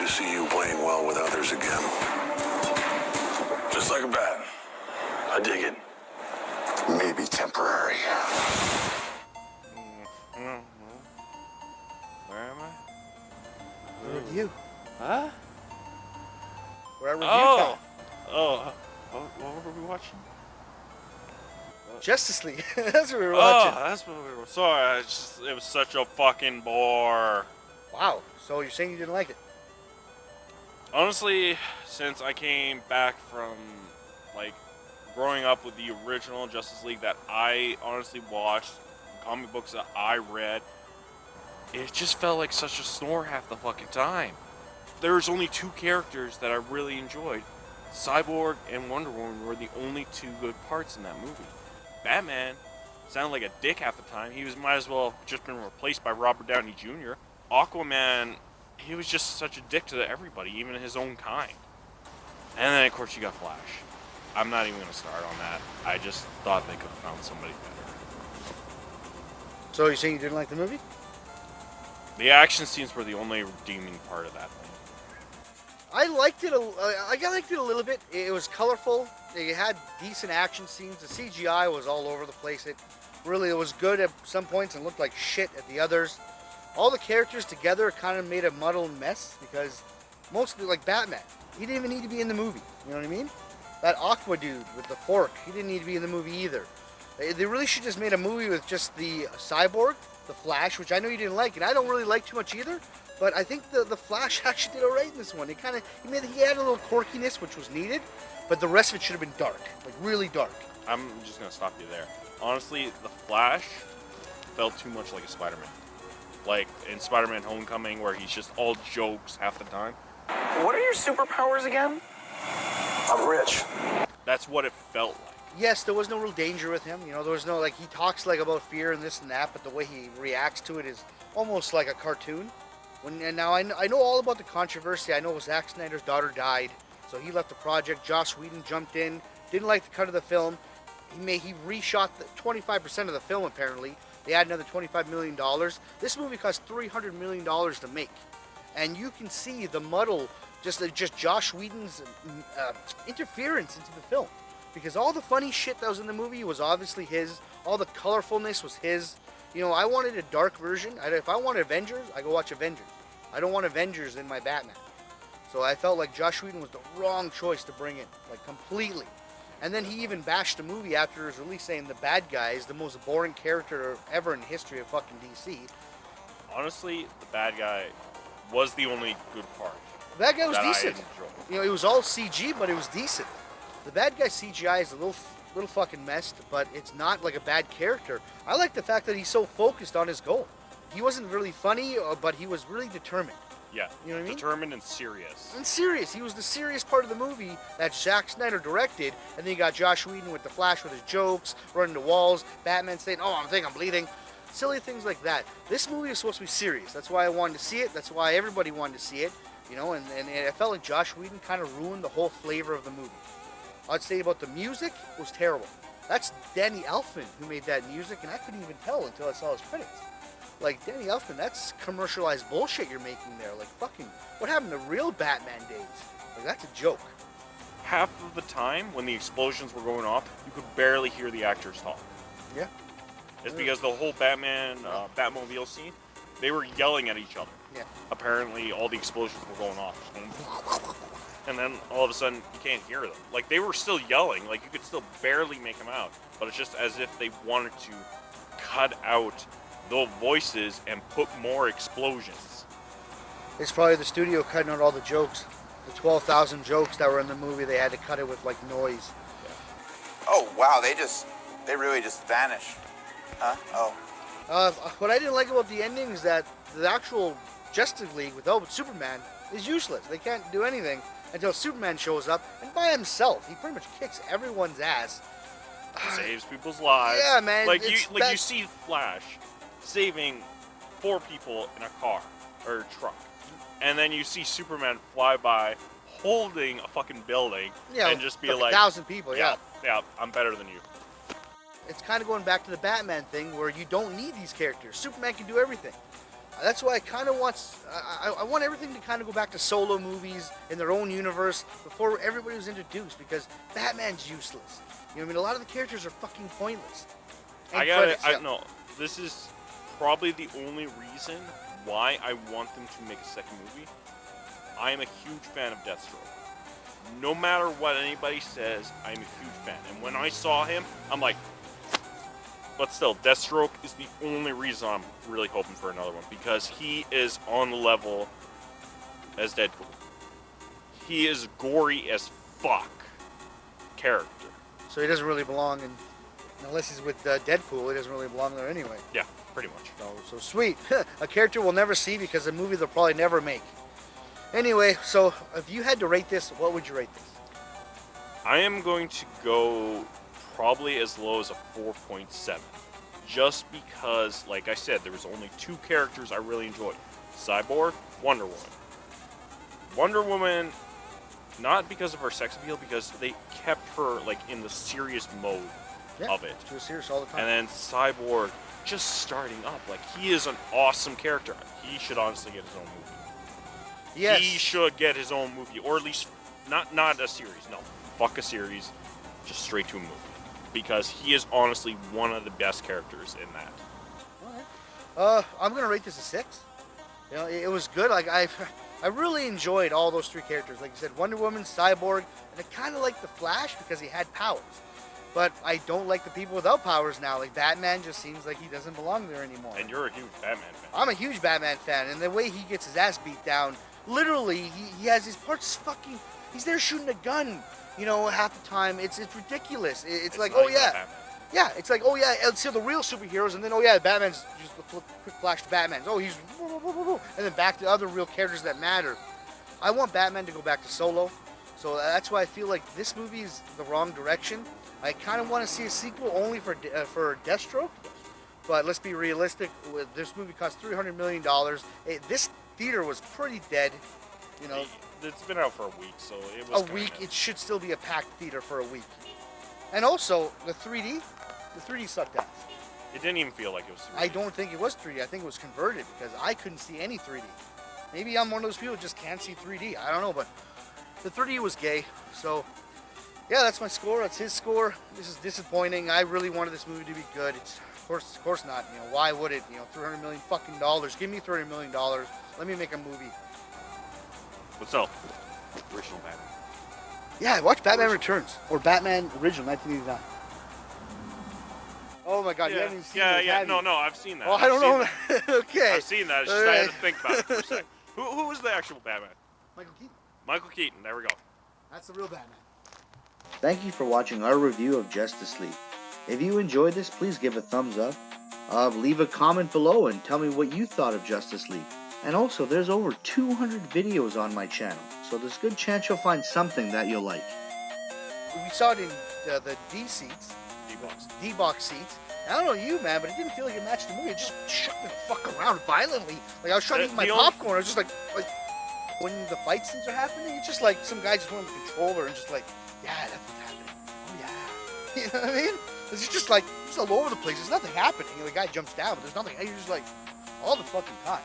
to see you playing well with others again. Just like a bat. I dig it. Maybe temporary. Where am I? Review. Huh? We're at review time. What were we watching? Justice League. That's what we were watching. Oh, that's what we were. Sorry, it was such a fucking bore. Wow. So you're saying you didn't like it? Honestly, since I came back from, like, growing up with the original Justice League that I honestly watched, comic books that I read, it just felt like such a snore half the fucking time. There's only two characters that I really enjoyed. Cyborg and Wonder Woman were the only two good parts in that movie. Batman sounded like a dick half the time. He might as well have just been replaced by Robert Downey Jr. Aquaman, he was just such a dick to everybody, even his own kind. And then, of course, you got Flash. I'm not even going to start on that. I just thought they could have found somebody better. So you're saying you didn't like the movie? The action scenes were the only redeeming part of that thing. I liked it. I liked it a little bit. It was colorful. It had decent action scenes. The CGI was all over the place. It was good at some points and looked like shit at the others. All the characters together kind of made a muddled mess because mostly like Batman, he didn't even need to be in the movie. You know what I mean? That Aqua dude with the fork, he didn't need to be in the movie either. They really should just made a movie with just the Cyborg, the Flash, which I know you didn't like, and I don't really like too much either. But I think the Flash actually did alright in this one. He had a little quirkiness, which was needed, but the rest of it should have been dark, like really dark. I'm just gonna stop you there. Honestly, the Flash felt too much like a Spider-Man. Like in Spider-Man Homecoming, where he's just all jokes half the time. What are your superpowers again? I'm rich. That's what it felt like. Yes, there was no real danger with him. You know, there was no, like, he talks like about fear and this and that, but the way he reacts to it is almost like a cartoon. And now I know all about the controversy. I know Zack Snyder's daughter died, so he left the project. Joss Whedon jumped in, didn't like the cut of the film. He reshot 25% of the film apparently. They had another $25 million. This movie cost $300 million to make, and you can see the muddle, just Joss Whedon's interference into the film, because all the funny shit that was in the movie was obviously his. All the colorfulness was his. You know, I wanted a dark version. If I want Avengers, I go watch Avengers. I don't want Avengers in my Batman. So I felt like Joss Whedon was the wrong choice to bring in, like completely. And then he even bashed the movie after it was released, saying the bad guy is the most boring character ever in the history of fucking DC. Honestly, the bad guy was the only good part. The bad guy was decent. You know, it was all CG, but it was decent. The bad guy CGI is a little fucking messed, but it's not like a bad character. I like the fact that he's so focused on his goal. He wasn't really funny, but he was really determined. Yeah, you know what I mean? Determined and serious. And serious. He was the serious part of the movie that Zack Snyder directed, and then you got Joss Whedon with the Flash with his jokes, running the walls, Batman saying, "Oh, I'm bleeding." Silly things like that. This movie is supposed to be serious. That's why I wanted to see it. That's why everybody wanted to see it. You know, and I felt like Joss Whedon kind of ruined the whole flavor of the movie. I'd say about the music was terrible. That's Danny Elfman who made that music, and I couldn't even tell until I saw his credits. Like, Danny Elfman, that's commercialized bullshit you're making there. Like, fucking, what happened to real Batman days? Like, that's a joke. Half of the time, when the explosions were going off, you could barely hear the actors talk. Yeah. It's because the whole Batmobile scene, they were yelling at each other. Yeah. Apparently, all the explosions were going off. And then, all of a sudden, you can't hear them. Like, they were still yelling. Like, you could still barely make them out. But it's just as if they wanted to cut out the voices and put more explosions. It's probably the studio cutting out all the jokes. The 12,000 jokes that were in the movie, they had to cut it with, like, noise. Yeah. Oh, wow, they really just vanished. Huh? Oh. What I didn't like about the ending is that the actual Justice League without Superman is useless. They can't do anything until Superman shows up, and by himself, he pretty much kicks everyone's ass. Saves people's lives. Yeah, man. Like you see Flash saving 4 people in a car or a truck, and then you see Superman fly by holding a fucking building and just be like 1,000 people. Yeah, I'm better than you. It's kind of going back to the Batman thing where you don't need these characters. Superman can do everything. That's why I kind of want, I want everything to kind of go back to solo movies in their own universe before everybody was introduced, because Batman's useless. You know what I mean? A lot of the characters are fucking pointless. I know. This is probably the only reason why I want them to make a second movie. I am a huge fan of Deathstroke. No matter what anybody says, I'm a huge fan. And when I saw him, I'm like, but still, Deathstroke is the only reason I'm really hoping for another one, because he is on the level as Deadpool. He is gory as fuck character. So he doesn't really belong in, unless he's with Deadpool, he doesn't really belong there anyway. Yeah, pretty much. So sweet. A character we'll never see because a movie they'll probably never make. Anyway, so if you had to rate this, what would you rate this? I am going to go probably as low as a 4.7. Just because, like I said, there was only two characters I really enjoyed. Cyborg, Wonder Woman. Wonder Woman, not because of her sex appeal, because they kept her like in the serious mode of it. She was serious all the time. And then Cyborg, just starting up. Like, he is an awesome character. He should honestly get his own movie. Yes. He should get his own movie, or at least not a series. No, fuck a series, just straight to a movie, because he is honestly one of the best characters in that. All right. I'm gonna rate this a 6. You know, it was good. Like I really enjoyed all those three characters. Like you said, Wonder Woman, Cyborg, and I kind of like the Flash because he had powers. But I don't like the people without powers now. Like Batman just seems like he doesn't belong there anymore. And you're a huge Batman fan. I'm a huge Batman fan, and the way he gets his ass beat down, literally, he has his parts fucking. He's there shooting a gun, you know, half the time. It's ridiculous. It's like, oh yeah, yeah. It's like, oh yeah, let's see the real superheroes, and then oh yeah, Batman's just a quick flash to Batman. Oh, he's and then back to other real characters that matter. I want Batman to go back to solo, so that's why I feel like this movie is the wrong direction. I kind of want to see a sequel only for Deathstroke, but let's be realistic. This movie cost $300 million. This theater was pretty dead, you know. It's been out for a week, so it was a week. It should still be a packed theater for a week. And also the 3D sucked ass. It didn't even feel like it was 3D. I don't think it was 3D. I think it was converted because I couldn't see any 3D. Maybe I'm one of those people who just can't see 3D. I don't know, but the 3D was gay. So yeah, that's my score. That's his score. This is disappointing. I really wanted this movie to be good. It's of course not. You know, why would it? You know, $300 million fucking dollars. Give me $300 million. Let me make a movie. What's up? Original Batman. Yeah, watch Batman Returns or Batman Original 1989. Oh my God, you haven't even seen that, have you? No, I've seen that. Oh, I don't know. Okay. I've seen that. It's just I had to think about it for a second. Who was the actual Batman? Michael Keaton. Michael Keaton. There we go. That's the real Batman. Thank you for watching our review of Justice League. If you enjoyed this, please give a thumbs up. Leave a comment below and tell me what you thought of Justice League. And also, there's over 200 videos on my channel, so there's a good chance you'll find something that you'll like. We saw it in the D seats. D-box seats. I don't know you, man, but it didn't feel like it matched the movie. It just shut the fuck around violently. Like I was trying to eat my popcorn. I was just like when the fight scenes are happening, it's just like some guy just went with a controller and just like, yeah, that's what's happening. Oh yeah. You know what I mean? It's just like, it's all over the place. There's nothing happening. The guy jumps down, but there's nothing. You're just like, all the fucking time.